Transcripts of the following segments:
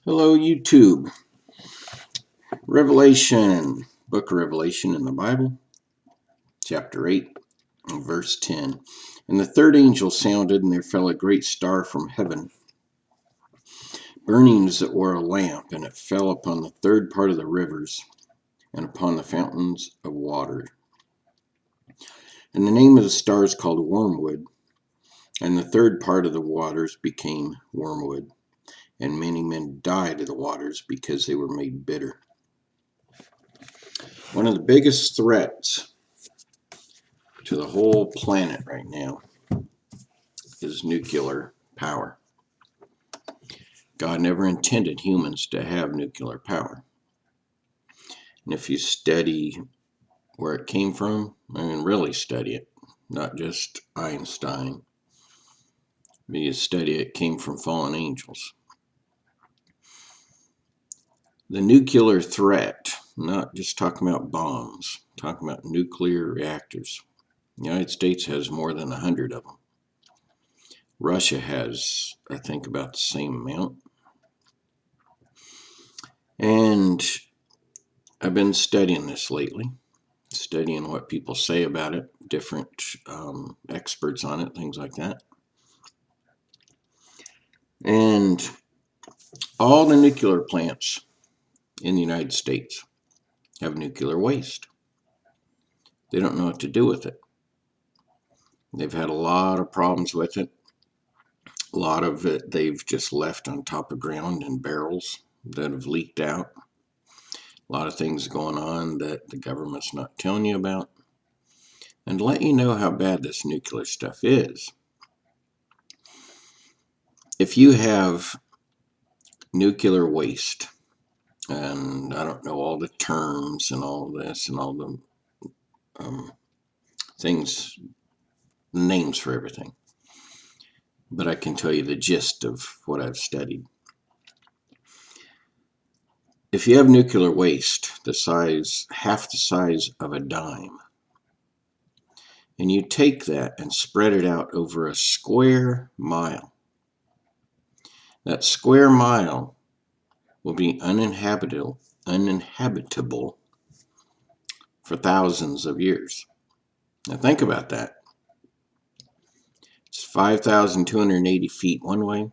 Hello, YouTube. Revelation, book of Revelation in the Bible, chapter 8, verse 10. And the third angel sounded, and there fell a great star from heaven, burning as it were a lamp, and it fell upon the third part of the rivers and upon the fountains of water. And the name of the star is called Wormwood, and the third part of the waters became wormwood, and many men died of the waters because they were made bitter. One of the biggest threats to the whole planet right now is nuclear power. God never intended humans to have nuclear power. And if you study where it came from, and really study it, not just Einstein, but you study it came from fallen angels. The nuclear threat, not just talking about bombs, talking about nuclear reactors. The United States has more than 100 of them. Russia has, I think, about the same amount. And I've been studying this lately, studying what people say about it, different experts on it, things like that. And all the nuclear plants in the United States have nuclear waste. They don't know what to do with it. They've had a lot of problems with it. A lot of it they've just left on top of ground in barrels that have leaked out. A lot of things going on that the government's not telling you about. And to let you know how bad this nuclear stuff is, if you have nuclear waste, and I don't know all the terms and all this and all the things, names for everything, but I can tell you the gist of what I've studied. If you have nuclear waste the size, half the size of a dime, and you take that and spread it out over a square mile, that square mile will be uninhabitable for thousands of years. Now think about that. It's 5,280 feet one way,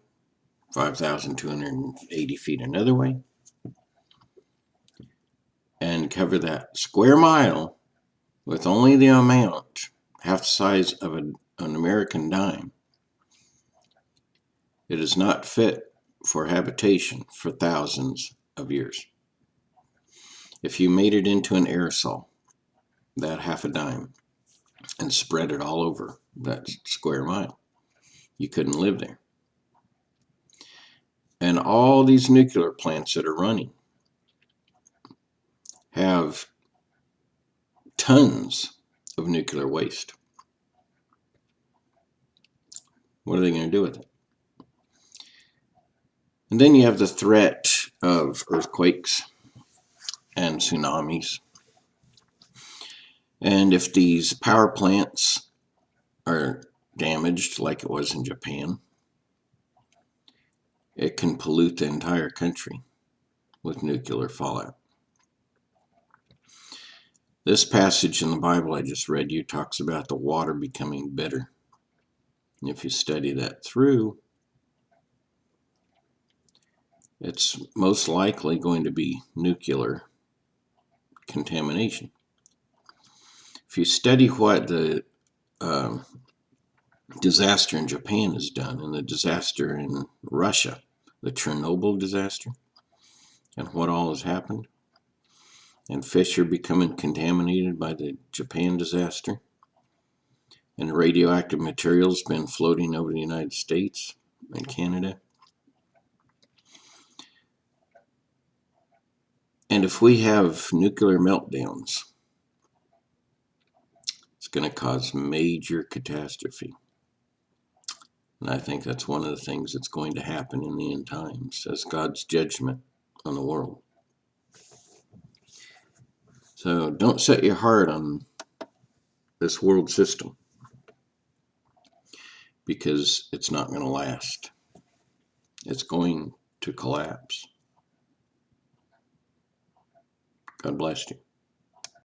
5,280 feet another way, and cover that square mile with only the amount, half the size of an American dime. It is not fit for habitation for thousands of years. If you made it into an aerosol, that half a dime, and spread it all over that square mile, you couldn't live there. And all these nuclear plants that are running have tons of nuclear waste. What are they going to do with it? And then you have the threat of earthquakes and tsunamis. And if these power plants are damaged like it was in Japan, it can pollute the entire country with nuclear fallout. This passage in the Bible I just read you talks about the water becoming bitter. And if you study that through, it's most likely going to be nuclear contamination. If you study what the disaster in Japan has done, and the disaster in Russia, the Chernobyl disaster, and what all has happened, and fish are becoming contaminated by the Japan disaster, and radioactive materials been floating over the United States and Canada. And if we have nuclear meltdowns, it's going to cause major catastrophe. And I think that's one of the things that's going to happen in the end times as God's judgment on the world. So don't set your heart on this world system, because it's not going to last. It's going to collapse. God bless you.